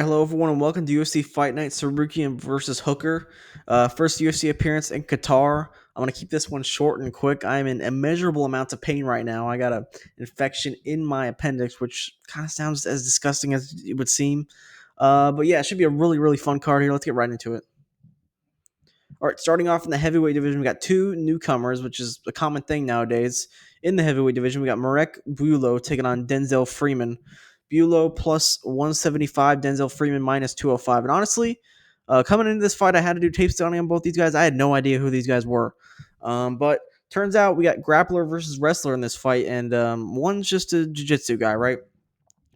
Hello, everyone, and welcome to UFC Fight Night Tsarukyan versus Hooker. First UFC appearance in Qatar. I'm going to keep this one short and quick. I'm in immeasurable amounts of pain right now. I got an infection in my appendix, which kind of sounds as disgusting as it would seem. But yeah, it should be a really, really fun card here. Let's get right into it. All right, starting off in the heavyweight division, we got two newcomers, which is a common thing nowadays. In the heavyweight division, we got Marek Bujło taking on Denzel Freeman. Bujło plus 175, Denzel Freeman minus 205. And honestly, coming into this fight, I had to do tape study on both these guys. I had no idea who these guys were. But turns out we got grappler versus wrestler in this fight, and one's just a jiu-jitsu guy, right?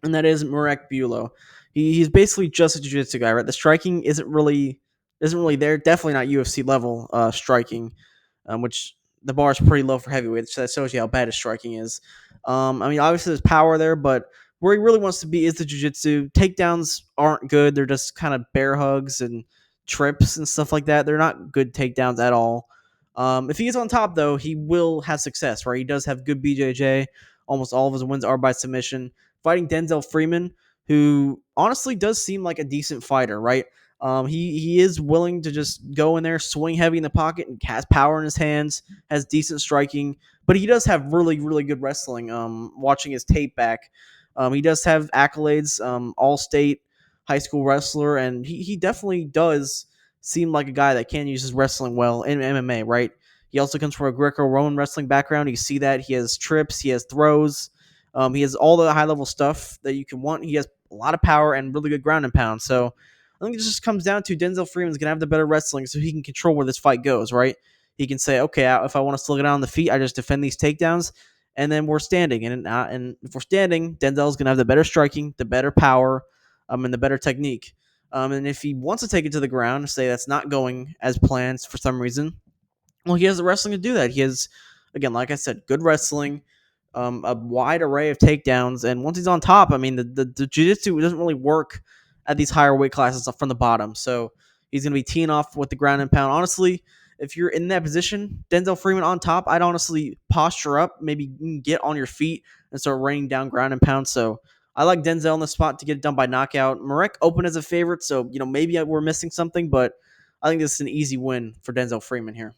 And that is Marek Bujło. He's basically just a jiu-jitsu guy, right? The striking isn't really there. Definitely not UFC level striking, which the bar is pretty low for heavyweight. So that shows you how bad his striking is. I mean, obviously there's power there, but where he really wants to be is the jiu-jitsu. Takedowns aren't good. They're just kind of bear hugs and trips and stuff like that. They're not good takedowns at all. If he is on top, though, he will have success, right? He does have good BJJ. Almost all of his wins are by submission. Fighting Denzel Freeman, who honestly does seem like a decent fighter, right? He is willing to just go in there, swing heavy in the pocket, and has power in his hands. Has decent striking, but he does have really really good wrestling. Watching his tape back, he does have accolades. All state high school wrestler, and he definitely does seem like a guy that can use his wrestling well in MMA. Right. He also comes from a Greco-Roman wrestling background. You see that he has trips, he has throws, he has all the high level stuff that you can want. He has a lot of power and really good ground and pound. So I think it just comes down to Denzel Freeman's going to have the better wrestling so he can control where this fight goes, right? He can say, okay, if I want to slow it down on the feet, I just defend these takedowns, and then we're standing. And if we're standing, Denzel's going to have the better striking, the better power, and the better technique. And if he wants to take it to the ground, say that's not going as planned for some reason, well, he has the wrestling to do that. He has, again, like I said, good wrestling, a wide array of takedowns, and once he's on top, I mean, the jiu-jitsu doesn't really work at these higher weight classes from the bottom. So he's going to be teeing off with the ground and pound. Honestly, if you're in that position, Denzel Freeman on top, I'd honestly posture up, maybe get on your feet and start raining down ground and pound. So I like Denzel on the spot to get it done by knockout. Marek open as a favorite, so maybe we're missing something, but I think this is an easy win for Denzel Freeman here.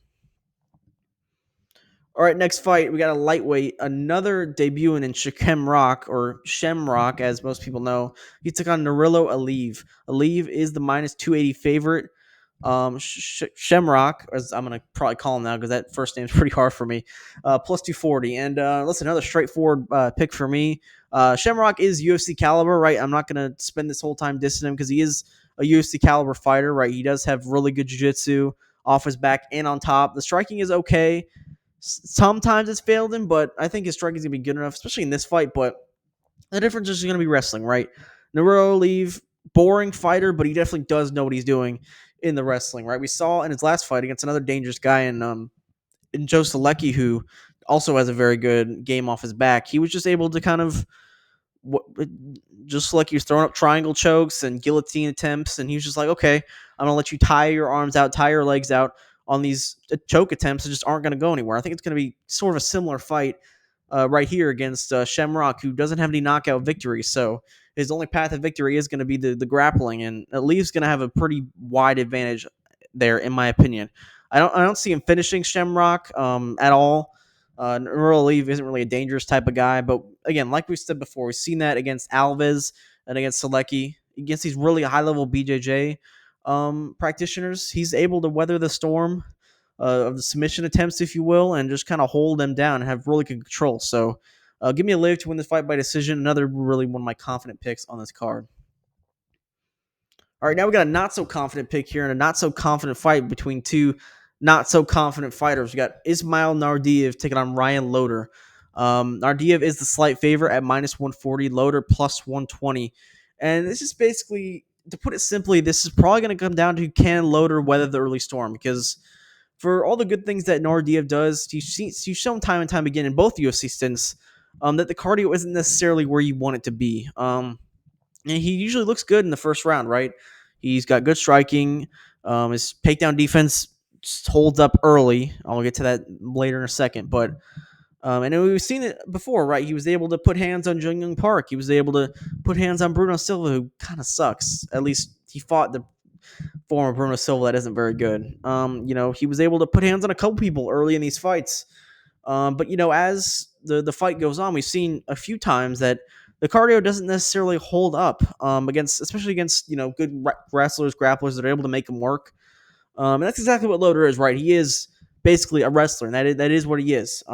All right, next fight, we got a lightweight, another debuting in Shemrock, or Shemrock, as most people know. He took on Nurilo Aliev. Aliev is the minus 280 favorite. Shemrock, as I'm going to probably call him now because that first name's pretty hard for me, plus 240. And listen, another straightforward pick for me. Shemrock is UFC caliber, right? I'm not going to spend this whole time dissing him because he is a UFC caliber fighter, right? He does have really good jiu-jitsu off his back and on top. The striking is okay. Sometimes it's failed him, but I think his striking is going to be good enough, especially in this fight. But the difference is going to be wrestling, right? Nurilo, boring fighter, but he definitely does know what he's doing in the wrestling, right? We saw in his last fight against another dangerous guy in Joe Selecki, who also has a very good game off his back. He was just able to kind of just like he was throwing up triangle chokes and guillotine attempts, and he was just like, okay, I'm gonna let you tire your arms out, tire your legs out on these choke attempts that just aren't going to go anywhere. I think it's going to be sort of a similar fight right here against Shemrock, who doesn't have any knockout victories. So his only path of victory is going to be the grappling, and Alev's going to have a pretty wide advantage there, in my opinion. I don't see him finishing Shemrock at all. Aliev isn't really a dangerous type of guy, but again, like we said before, we've seen that against Alves and against Selecki, against these really high level BJJ practitioners. He's able to weather the storm of the submission attempts, if you will, and just kind of hold them down and have really good control. So give me Aliev to win this fight by decision. Another really one of my confident picks on this card. All right, now we got a not so confident pick here and a not so confident fight between two not so confident fighters. We got Ismail Naurdiev taking on Ryan Loder. Naurdiev is the slight favorite at minus 140, Loder plus 120. And this is basically, to put it simply, this is probably going to come down to can Loder weather the early storm, because for all the good things that Naurdiev does, he's shown time and time again in both UFC stints that the cardio isn't necessarily where you want it to be. And he usually looks good in the first round, right? He's got good striking. His takedown defense holds up early. I'll get to that later in a second. But And we've seen it before, right? He was able to put hands on Jung Young Park. He was able to put hands on Bruno Silva, who kind of sucks. At least he fought the former Bruno Silva that isn't very good. He was able to put hands on a couple people early in these fights. But as the fight goes on, we've seen a few times that the cardio doesn't necessarily hold up especially against good wrestlers, grapplers that are able to make them work. And that's exactly what Loder is, right? He is basically a wrestler, and that is what he is.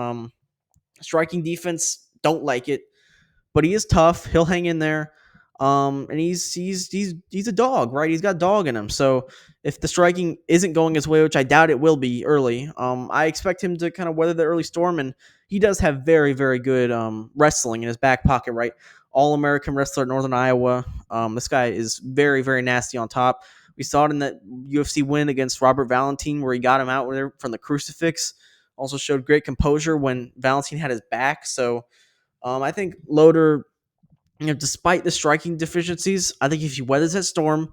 Striking defense, don't like it, but he is tough. He'll hang in there. And he's a dog, right? He's got dog in him. So if the striking isn't going his way, which I doubt it will be early, I expect him to kind of weather the early storm. And he does have very, very good wrestling in his back pocket, right? All American wrestler at Northern Iowa. This guy is very, very nasty on top. We saw it in that UFC win against Robert Valentin, where he got him out there from the crucifix. Also showed great composure when Valentin had his back. So I think Loder, despite the striking deficiencies, I think if he weathers that storm,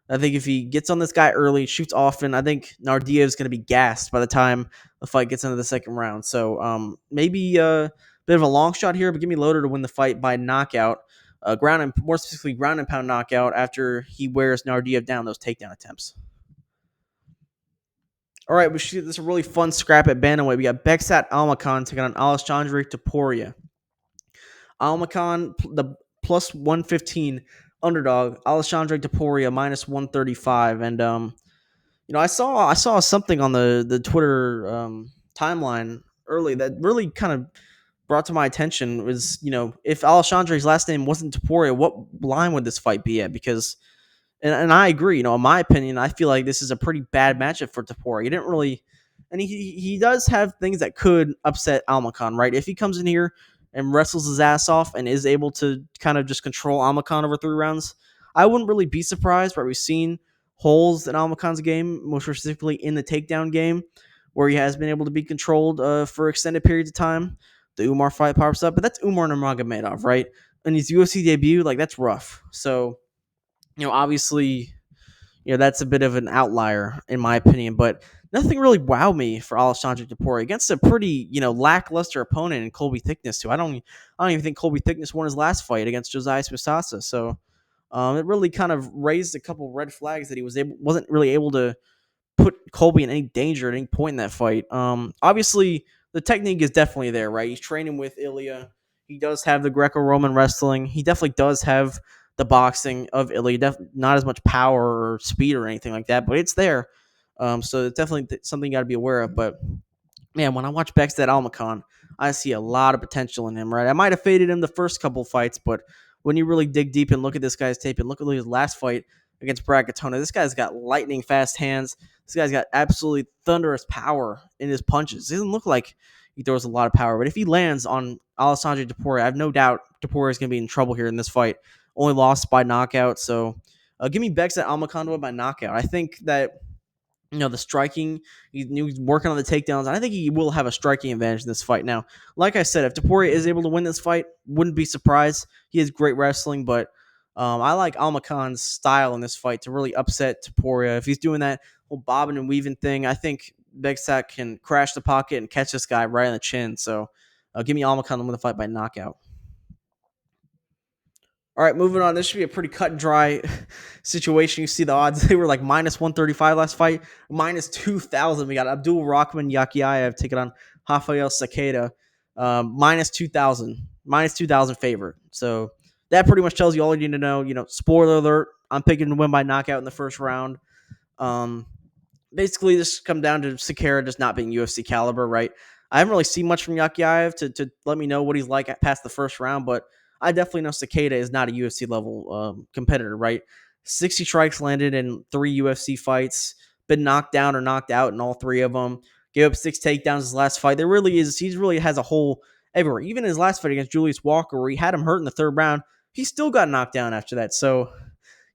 I think if he gets on this guy early, shoots often, I think Naurdiev is going to be gassed by the time the fight gets into the second round. So maybe a bit of a long shot here, but give me Loder to win the fight by knockout, more specifically ground and pound knockout after he wears Naurdiev down those takedown attempts. All right, this is a really fun scrap at bantamweight. We got Beksat Almakhan taking on Alexandre Topuria. Almakhan, the plus 115 underdog. Alexandre Topuria minus 135. And I saw something on the Twitter timeline early that really kind of brought to my attention was, if Alexandre's last name wasn't Topuria, what line would this fight be at? Because and I agree, in my opinion, I feel like this is a pretty bad matchup for Topuria. He didn't really, and he does have things that could upset Almakhan, right? If he comes in here and wrestles his ass off and is able to kind of just control Almakhan over 3 rounds, I wouldn't really be surprised. Right, we've seen holes in Almakhan's game, most specifically in the takedown game, where he has been able to be controlled for extended periods of time. The Umar fight pops up, but that's Umar Nurmagomedov, right? And his UFC debut, like that's rough. So obviously, that's a bit of an outlier in my opinion, but nothing really wowed me for Alexandre Topuria against a pretty, lackluster opponent in Colby Thickness too. I don't even think Colby Thickness won his last fight against Josiah Spistasa. So it really kind of raised a couple red flags that he wasn't really able to put Colby in any danger at any point in that fight. Obviously, the technique is definitely there, right? He's training with Ilya. He does have the Greco-Roman wrestling. He definitely does have the boxing of Ilya. Not as much power or speed or anything like that, but it's there. So it's definitely something you got to be aware of. But man, when I watch Bekstat Almakhan, I see a lot of potential in him, right? I might have faded him the first couple fights, but when you really dig deep and look at this guy's tape and look at his last fight against Brad Katona, this guy's got lightning fast hands. This guy's got absolutely thunderous power in his punches. It doesn't look like he throws a lot of power, but if he lands on Alexandre Topuria, I have no doubt Topuria is going to be in trouble here in this fight. Only lost by knockout, so give me Bekstat Almakhan by knockout. I think that the striking, he's working on the takedowns, and I think he will have a striking advantage in this fight. Now, like I said, if Topuria is able to win this fight, wouldn't be surprised. He has great wrestling, but I like Almakhan's style in this fight to really upset Topuria. If he's doing that whole bobbing and weaving thing, I think Bekstat can crash the pocket and catch this guy right on the chin. So give me Almakhan to win the fight by knockout. All right, moving on. This should be a pretty cut and dry situation. You see the odds; they were like minus 135 last fight, minus 2,000. We got Abdul Rahman Yakhyaev taking on Rafael Sakeda, minus 2,000, minus 2,000 favorite. So that pretty much tells you all you need to know. Spoiler alert: I'm picking to win by knockout in the first round. Um, Basically, this come down to Cerqueira just not being UFC caliber, right? I haven't really seen much from Yakhyaev to let me know what he's like past the first round, but I definitely know Sakeda is not a UFC level competitor, right? 60 strikes landed in 3 UFC fights, been knocked down or knocked out in all 3 of them. Gave up 6 takedowns his last fight. He really has a hole everywhere. Even his last fight against Julius Walker, where he had him hurt in the 3rd round, he still got knocked down after that. So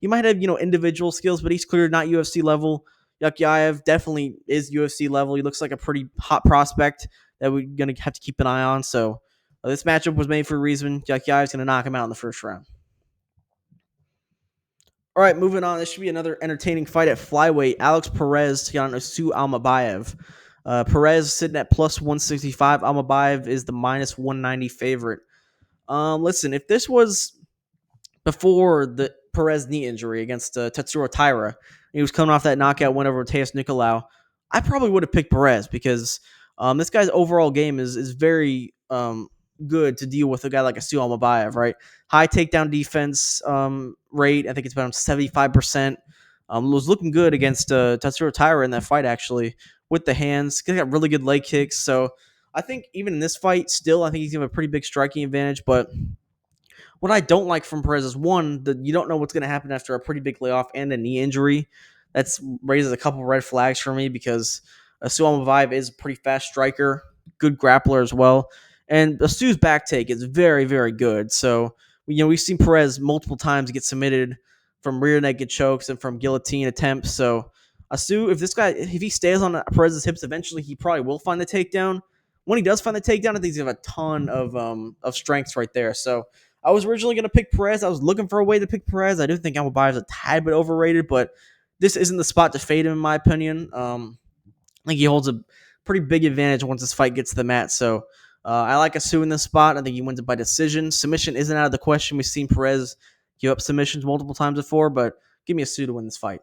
he might have, individual skills, but he's clearly not UFC level. Yakhyaev definitely is UFC level. He looks like a pretty hot prospect that we're going to have to keep an eye on. So this matchup was made for a reason. Yakhyaev's going to knock him out in the first round. All right, moving on. This should be another entertaining fight at flyweight. Alex Perez taking on Asu Almabayev. Perez sitting at plus 165. Almabayev is the minus 190 favorite. Listen, if this was before the Perez knee injury against Tetsuro Taira, he was coming off that knockout win over Tejas Nicolau, I probably would have picked Perez because this guy's overall game is very good to deal with a guy like Asu Almabayev, right? High takedown defense rate. I think it's about 75%. Was looking good against Tetsuro Taira in that fight, actually, with the hands. He got really good leg kicks. So I think even in this fight, still, I think he's going to have a pretty big striking advantage. But what I don't like from Perez is one, that you don't know what's going to happen after a pretty big layoff and a knee injury. That's raises a couple red flags for me because Asu Almabayev is a pretty fast striker, good grappler as well, and Asu's back take is very, very good. So we've seen Perez multiple times get submitted from rear naked chokes and from guillotine attempts. So Asu, if he stays on Perez's hips, eventually he probably will find the takedown. When he does find the takedown, I think he's gonna have a ton of strengths right there. So I was originally going to pick Perez. I was looking for a way to pick Perez. I do think Almabayev is a tad bit overrated, but this isn't the spot to fade him, in my opinion. I think he holds a pretty big advantage once this fight gets to the mat. So I like Asu in this spot. I think he wins it by decision. Submission isn't out of the question. We've seen Perez give up submissions multiple times before, but give me Asu to win this fight.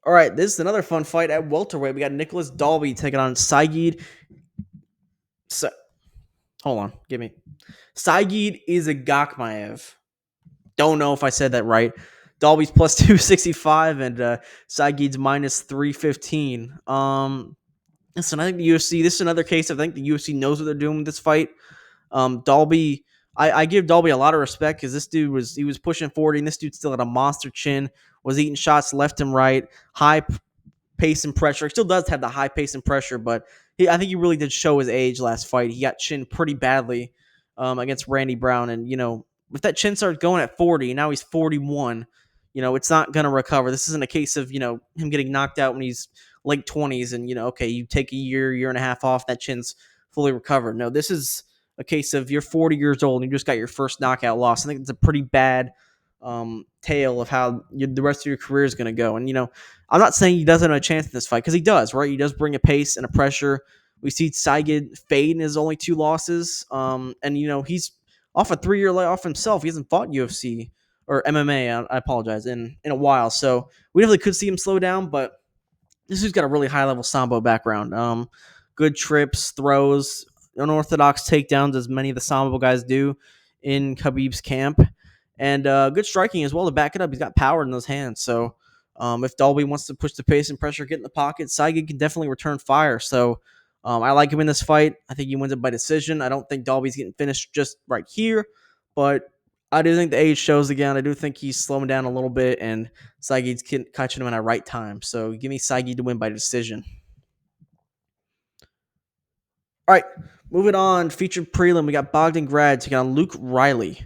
All right, this is another fun fight at welterweight. We got Nicholas Dalby taking on Saigid. Hold on, give me Saigid Izagakhmaev. Don't know if I said that right. Dalby's plus 265 and Saigid's minus 315. Listen, I think the UFC, this is another case. I think the UFC knows what they're doing with this fight. Dalby, I give Dalby a lot of respect because this dude was pushing 40 and this dude still had a monster chin, was eating shots left and right, high pace and pressure. He still does have the high pace and pressure, but I think he really did show his age last fight. He got chinned pretty badly against Randy Brown. And, if that chin starts going at 40, and now he's 41, it's not going to recover. This isn't a case of, him getting knocked out when he's late 20s and, okay, you take a year and a half off, that chin's fully recovered. No, this is a case of you're 40 years old and you just got your first knockout loss. I think it's a pretty bad tale of how the rest of your career is going to go. And, I'm not saying he doesn't have a chance in this fight because he does, right? He does bring a pace and a pressure. We see Saigid fade in his only 2 losses. And, he's off a 3-year layoff himself. He hasn't fought UFC or MMA, I apologize, in a while. So we definitely could see him slow down, but this dude's got a really high-level Sambo background. Good trips, throws, unorthodox takedowns, as many of the Sambo guys do in Khabib's camp. And good striking as well to back it up. He's got power in those hands. So if Dalby wants to push the pace and pressure, get in the pocket, Saigid can definitely return fire. So I like him in this fight. I think he wins it by decision. I don't think Dalby's getting finished just right here, but I do think the age shows again. I do think he's slowing down a little bit, and Saigid's catching him at the right time. So give me Saigid to win by decision. All right, moving on. Featured prelim, we got Bogdan Grad taking on Luke Riley.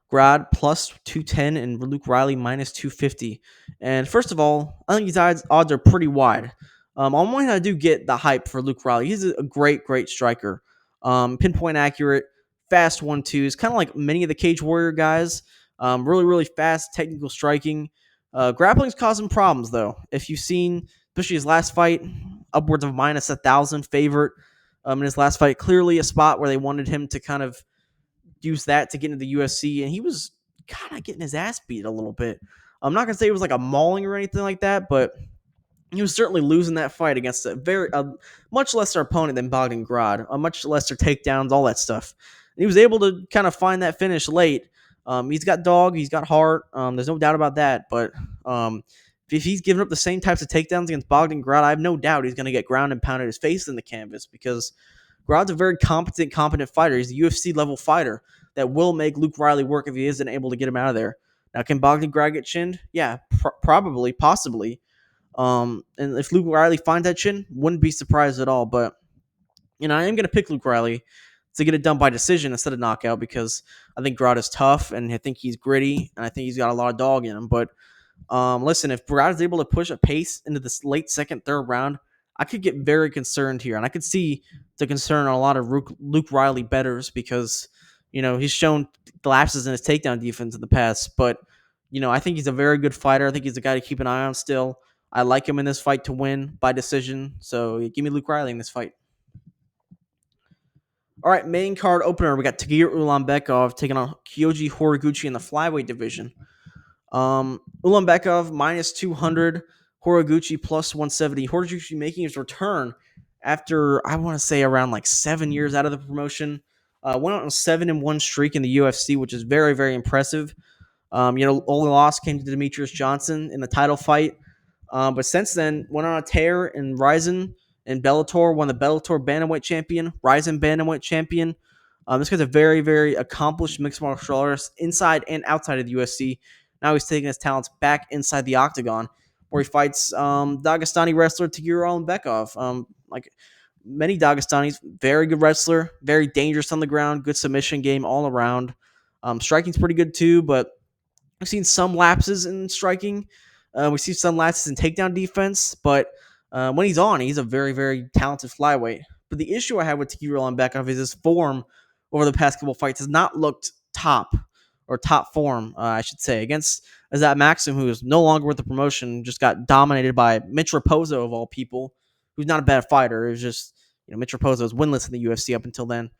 Grad plus 210 and Luke Riley minus 250. And first of all, I think these odds are pretty wide. On one hand, I do get the hype for Luke Riley. He's a great striker. Pinpoint accurate, fast 1-2s, kind of like many of the Cage Warrior guys. Really, really fast technical striking. Grappling's causing problems, though. If you've seen, especially his last fight, upwards of minus 1,000 favorite. In his last fight, clearly a spot where they wanted him to kind of use that to get into the UFC, and he was kind of getting his ass beat a little bit. I'm not gonna say it was like a mauling or anything like that, but he was certainly losing that fight against a much lesser opponent than Bogdan Grad, a much lesser takedowns, all that stuff. And he was able to kind of find that finish late. He's got dog, he's got heart. There's no doubt about that. But if he's giving up the same types of takedowns against Bogdan Grad, I have no doubt he's going to get ground and pounded his face in the canvas because Grad's a very competent fighter. He's a UFC level fighter that will make Luke Riley work if he isn't able to get him out of there. Now, can Bogdan Grad get chinned? Yeah, probably, possibly. And if Luke Riley finds that chin, wouldn't be surprised at all. But, I am going to pick Luke Riley to get it done by decision instead of knockout because I think Grad is tough and I think he's gritty and I think he's got a lot of dog in him. But listen, if Grad is able to push a pace into this late second, third round, I could get very concerned here. And I could see the concern on a lot of Luke Riley bettors because, he's shown lapses in his takedown defense in the past. But, I think he's a very good fighter. I think he's a guy to keep an eye on still. I like him in this fight to win by decision. So give me Luke Riley in this fight. All right, main card opener. We got Tagir Ulanbekov taking on Kyoji Horiguchi in the flyweight division. Ulanbekov minus 200, Horiguchi plus 170. Horiguchi making his return after, I want to say, around like 7 years out of the promotion. Went on a 7-1 streak in the UFC, which is very, very impressive. Only loss came to Demetrius Johnson in the title fight. But since then, went on a tear in Ryzen and Bellator, won the Bellator Bantamweight champion, Ryzen Bantamweight champion. This guy's a very, very accomplished mixed martial artist inside and outside of the UFC. Now he's taking his talents back inside the octagon, where he fights Dagestani wrestler Tagir Almakhan. Like many Dagestanis, very good wrestler, very dangerous on the ground, good submission game all around. Striking's pretty good too, but we've seen some lapses in striking. We see some lapses in takedown defense, but when he's on, he's a very, very talented flyweight. But the issue I have with Tagir Ulanbekov is his form over the past couple fights has not looked top form, I should say, against Izagakhmaev, who is no longer with the promotion, just got dominated by Mitch Raposo of all people, who's not a bad fighter. It was just Mitch Raposo was winless in the UFC up until then.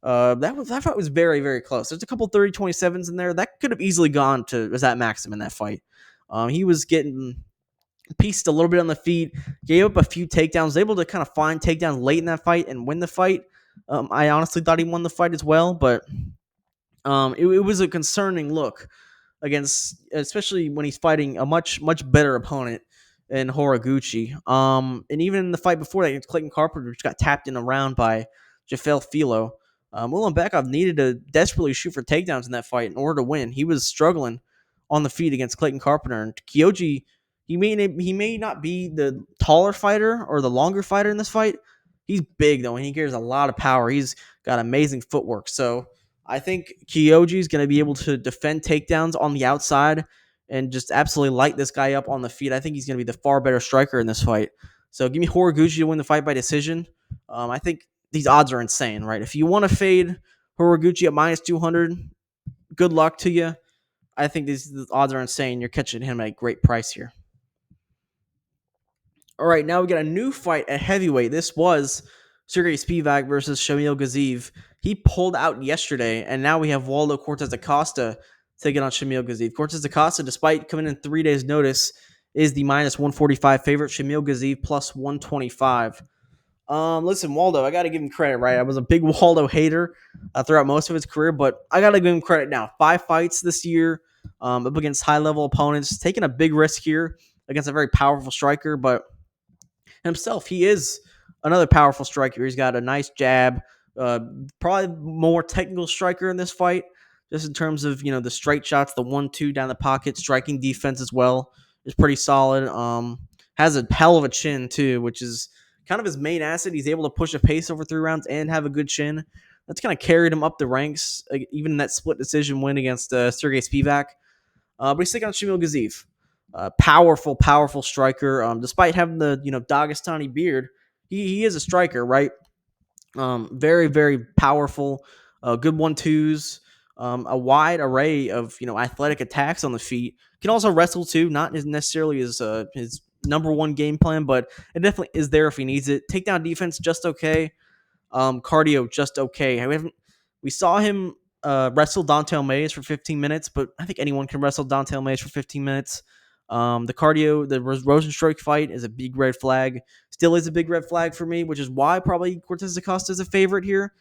That fight was very, very close. There's a couple 30-27s in there that could have easily gone to Zat Maxim in that fight. He was getting pieced a little bit on the feet, gave up a few takedowns, able to kind of find takedowns late in that fight and win the fight. I honestly thought he won the fight as well, but it was a concerning look against, especially when he's fighting a much, much better opponent in Horiguchi. And even in the fight before that against Clayton Carpenter, which got tapped in a round by Jafel Filo. Ulanbekov needed to desperately shoot for takedowns in that fight in order to win. He was struggling on the feet against Clayton Carpenter. And Kyoji, he may not be the taller fighter or the longer fighter in this fight. He's big, though, and he carries a lot of power. He's got amazing footwork. So I think Kyoji is going to be able to defend takedowns on the outside and just absolutely light this guy up on the feet. I think he's going to be the far better striker in this fight. So give me Horiguchi to win the fight by decision. I think these odds are insane, right? If you want to fade Horiguchi at minus 200, good luck to you. I think these odds are insane. You're catching him at a great price here. All right, now we got a new fight at heavyweight. This was Sergey Spivak versus Shamil Gaziev. He pulled out yesterday, and now we have Waldo Cortes-Acosta taking on Shamil Gaziev. Cortes-Acosta, despite coming in 3 days' notice, is the minus 145 favorite. Shamil Gaziev plus 125. Listen, Waldo, I got to give him credit, right? I was a big Waldo hater throughout most of his career, but I got to give him credit now. 5 fights this year up against high-level opponents, taking a big risk here against a very powerful striker, but himself, he is another powerful striker. He's got a nice jab, probably more technical striker in this fight, just in terms of, the straight shots, the 1-2 down the pocket, striking defense as well is pretty solid. Has a hell of a chin, too, which is kind of his main asset. He's able to push a pace over 3 rounds and have a good chin. That's kind of carried him up the ranks, even in that split decision win against Sergey Spivak. But he's taking on Shamil Gaziev. Powerful striker. Despite having the Dagestani beard, he is a striker, right? Very, very powerful. Good 1-2s. A wide array of athletic attacks on the feet. Can also wrestle too. Not necessarily his number one game plan, but it definitely is there if he needs it. Takedown defense just okay. Cardio just okay. We saw him wrestle Dante Almabayev for 15 minutes, but I think anyone can wrestle Dante Almabayev for 15 minutes. The cardio, the Rosenstruik fight is a big red flag. Still is a big red flag for me, which is why probably Cortes-Acosta is a favorite here.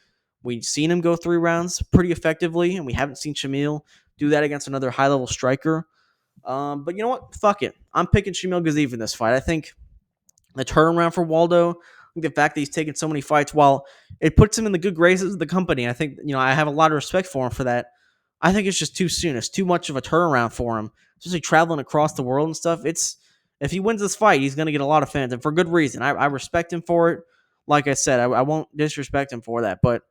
We've seen him go 3 rounds pretty effectively, and we haven't seen Shamil do that against another high-level striker. But you know what? Fuck it. I'm picking Shamil Gaziev in this fight. I think the turnaround for Waldo, I think the fact that he's taken so many fights, while it puts him in the good graces of the company, I think, I have a lot of respect for him for that. I think it's just too soon. It's too much of a turnaround for him, especially traveling across the world and stuff. If he wins this fight, he's going to get a lot of fans, and for good reason. I respect him for it. Like I said, I won't disrespect him for that, but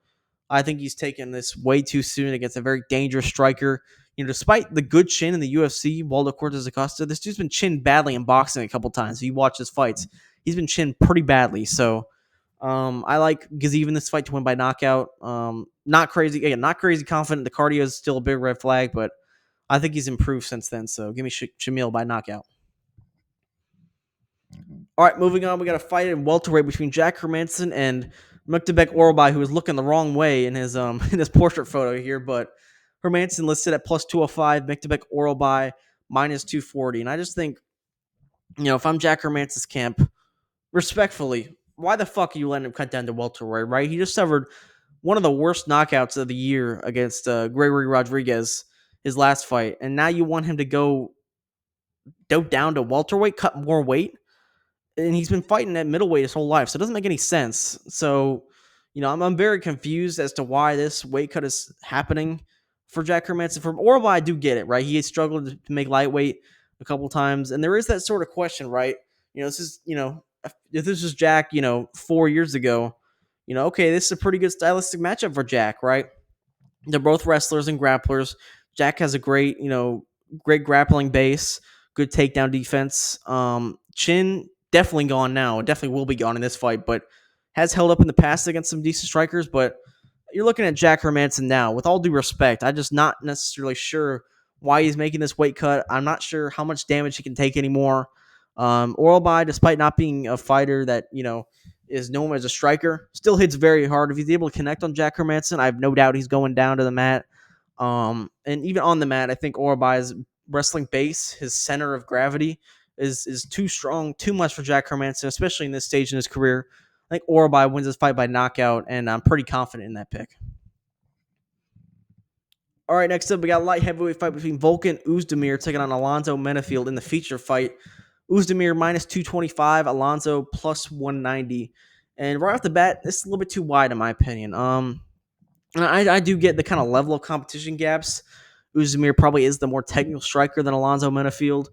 I think he's taken this way too soon against a very dangerous striker. Despite the good chin in the UFC, Waldo Cortes-Acosta, this dude's been chinned badly in boxing a couple times. If you watch his fights, he's been chinned pretty badly. So I like Gaziev in this fight to win by knockout. Not crazy confident. The cardio is still a big red flag, but I think he's improved since then. So give me Shamil by knockout. All right, moving on. We got a fight in welterweight between Jack Hermansson and Muktabek Orolbai, who is looking the wrong way in his in his portrait photo here. But Hermansson listed at plus 205, Muktabek Orolbai minus 240. And I just think, if I'm Jack Hermansson's camp, respectfully, why the fuck are you letting him cut down to welterweight, right? He just suffered one of the worst knockouts of the year against Gregory Rodriguez, his last fight. And now you want him to go down to welterweight, cut more weight? And he's been fighting at middleweight his whole life, so it doesn't make any sense. So, I'm very confused as to why this weight cut is happening for Jack Hermansson. From Orba, I do get it, right? He has struggled to make lightweight a couple times, and there is that sort of question, right? This is, if this was Jack, 4 years ago, okay, this is a pretty good stylistic matchup for Jack, right? They're both wrestlers and grapplers. Jack has a great grappling base, good takedown defense. Chin definitely gone now. Definitely will be gone in this fight, but has held up in the past against some decent strikers. But you're looking at Jack Hermansson now. With all due respect, I'm just not necessarily sure why he's making this weight cut. I'm not sure how much damage he can take anymore. Orolbai, despite not being a fighter that is known as a striker, still hits very hard. If he's able to connect on Jack Hermansson, I have no doubt he's going down to the mat. And even on the mat, I think Orolbai's wrestling base, his center of gravity, is too strong, too much for Jack Hermansson, especially in this stage in his career. I think Orolbai wins this fight by knockout, and I'm pretty confident in that pick. All right, next up, we got a light heavyweight fight between Volkan Oezdemir taking on Alonzo Menifield in the feature fight. Oezdemir minus 225, Alonzo plus 190. And right off the bat, this is a little bit too wide in my opinion. I do get the kind of level of competition gaps. Oezdemir probably is the more technical striker than Alonzo Menifield.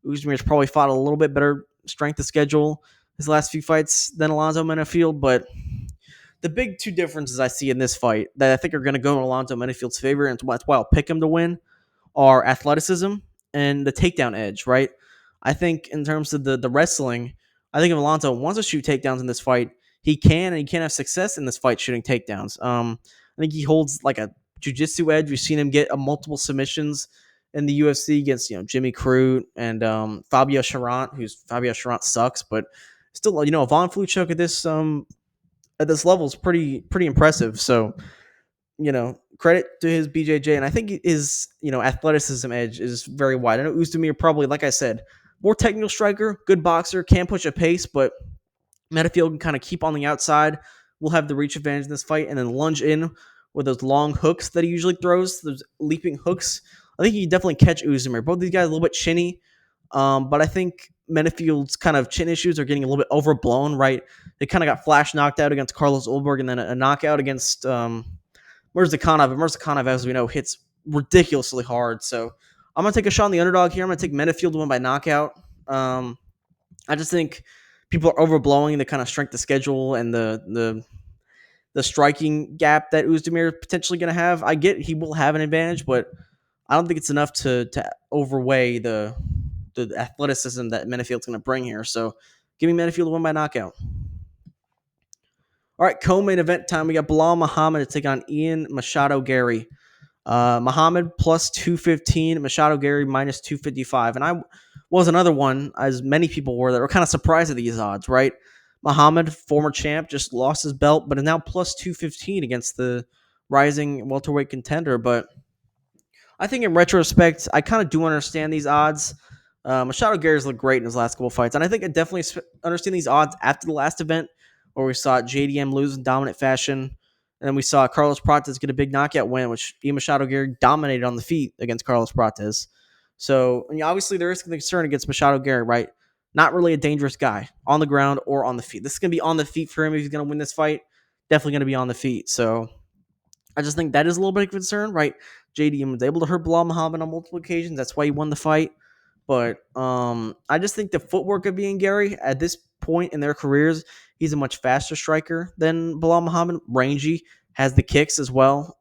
Oezdemir's probably fought a little bit better strength of schedule his last few fights than Alonzo Menifield, but the big two differences I see in this fight that I think are going to go in Alonzo Menifield's favor, and that's why I'll pick him to win, are athleticism and the takedown edge, right? I think in terms of the wrestling, I think if Alonzo wants to shoot takedowns in this fight, he can, and he can have success in this fight shooting takedowns. I think he holds like a jiu-jitsu edge. We've seen him get multiple submissions in the UFC against Jimmy Crute and Fabio Charant, Fabio Charant sucks, but still a Von Flue choke at this level is pretty impressive. So credit to his BJJ, and I think his athleticism edge is very wide. I know Oezdemir probably, like I said, more technical striker, good boxer, can push a pace, but Menifield can kind of keep on the outside. Will have the reach advantage in this fight, and then lunge in with those long hooks that he usually throws, those leaping hooks. I think he can definitely catch Oezdemir. Both these guys are a little bit chinny, but I think Menifield's kind of chin issues are getting a little bit overblown, right? They kind of got flash knocked out against Carlos Ulberg and then a knockout against Mirzakhanov. And Mirzakhanov, as we know, hits ridiculously hard. So I'm going to take a shot on the underdog here. I'm going to take Menifield to win by knockout. I just think people are overblowing the kind of strength of schedule and the striking gap that Oezdemir is potentially going to have. I get he will have an advantage, but I don't think it's enough to overweigh the athleticism that Menifield's going to bring here. So give me Menifield to win by knockout. All right, co-main event time. We got Belal Muhammad to take on Ian Machado Garry. Muhammad plus 215, Machado Garry minus 255. And I was another one, as many people were, that were kind of surprised at these odds, right? Muhammad, former champ, just lost his belt, but is now plus 215 against the rising welterweight contender. But I think in retrospect, I kind of do understand these odds. Machado Garry's looked great in his last couple fights, and I think I definitely understand these odds after the last event where we saw JDM lose in dominant fashion, and then we saw Carlos Prates get a big knockout win, which Ian Machado Garry dominated on the feet against Carlos Prates. So obviously there is concern against Machado Garry, right? Not really a dangerous guy on the ground or on the feet. This is going to be on the feet for him if he's going to win this fight. Definitely going to be on the feet. So I just think that is a little bit of concern, right? JDM was able to hurt Belal Muhammad on multiple occasions. That's why he won the fight. But I just think the footwork of Ian Garry at this point in their careers, he's a much faster striker than Belal Muhammad. Rangy, has the kicks as well.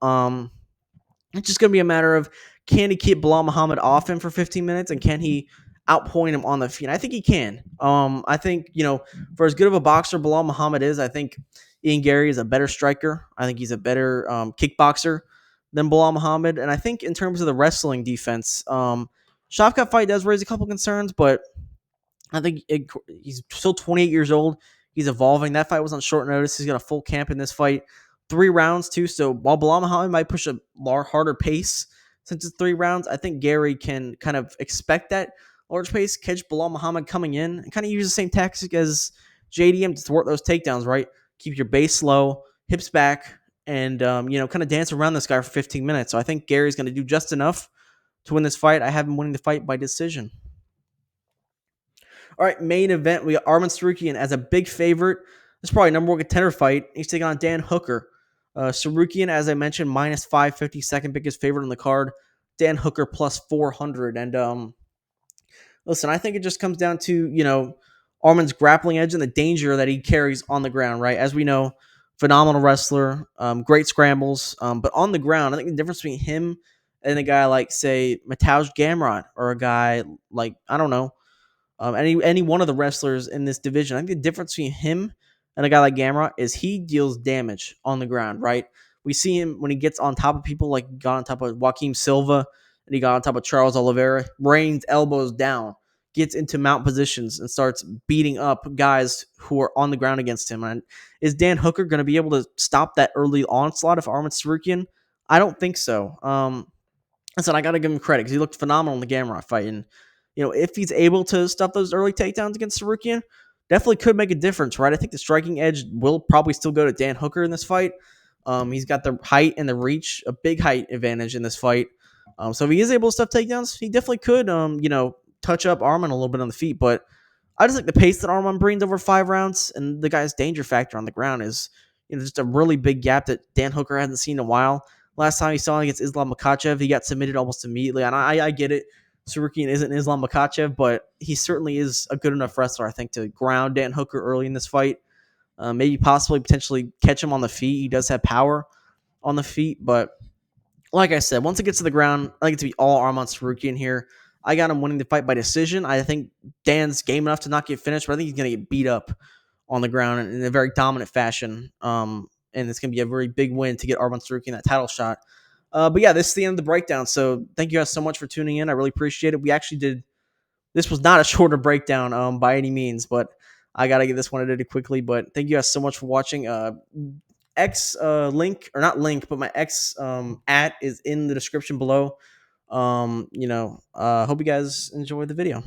It's just going to be a matter of, can he keep Belal Muhammad off him for 15 minutes, and can he outpoint him on the feet? I think he can. I think, for as good of a boxer Belal Muhammad is, I think Ian Garry is a better striker. I think he's a better kickboxer than Belal Muhammad. And I think in terms of the wrestling defense, Shavkat fight does raise a couple concerns, but I think he's still 28 years old. He's evolving. That fight was on short notice. He's got a full camp in this fight. 3 rounds, too. So while Almakhan might push a harder pace since it's 3 rounds, I think Garry can kind of expect that large pace, catch Bilal Muhammad coming in, and kind of use the same tactic as JDM to thwart those takedowns, right? Keep your base low, hips back, and, kind of dance around this guy for 15 minutes. So I think Gary's going to do just enough to win this fight. I have him winning the fight by decision. All right, main event. We got Arman Tsarukyan as a big favorite. This is probably number one contender fight. He's taking on Dan Hooker. Tsarukyan, as I mentioned, minus 550, second biggest favorite on the card. Dan Hooker plus 400. And listen, I think it just comes down to, Arman's grappling edge and the danger that he carries on the ground, right? As we know, phenomenal wrestler, great scrambles. But on the ground, I think the difference between him and a guy like, say, Mateusz Gamrot, or a guy like, I don't know, any one of the wrestlers in this division. I think the difference between him and a guy like Gamrot is he deals damage on the ground, right? We see him when he gets on top of people, like he got on top of Joaquim Silva and he got on top of Charles Oliveira, rains elbows down, gets into mount positions and starts beating up guys who are on the ground against him. And is Dan Hooker going to be able to stop that early onslaught of Arman Tsarukyan? I don't think so. Listen, I got to give him credit because he looked phenomenal in the Gamrot fight. And, if he's able to stop those early takedowns against Tsarukyan, definitely could make a difference, right? I think the striking edge will probably still go to Dan Hooker in this fight. He's got the height and the reach, a big height advantage in this fight. So if he is able to stop takedowns, he definitely could, touch up Arman a little bit on the feet. But I just like the pace that Arman brings over 5 rounds, and the guy's danger factor on the ground is, just a really big gap that Dan Hooker hasn't seen in a while. Last time he saw him against Islam Makhachev, he got submitted almost immediately. And I get it. Tsarukyan isn't Islam Makhachev, but he certainly is a good enough wrestler, I think, to ground Dan Hooker early in this fight. Maybe possibly potentially catch him on the feet. He does have power on the feet, but like I said, once it gets to the ground, I think it's to be all Arman Tsarukyan here. I got him winning the fight by decision. I think Dan's game enough to not get finished, but I think he's going to get beat up on the ground in a very dominant fashion. And it's going to be a very big win to get Arman Tsarukyan that title shot. But yeah, this is the end of the breakdown. So thank you guys so much for tuning in. I really appreciate it. We actually did. This was not a shorter breakdown by any means, but I got to get this one edited quickly. But thank you guys so much for watching. X link, or not link, but my X at is in the description below. Hope you guys enjoyed the video.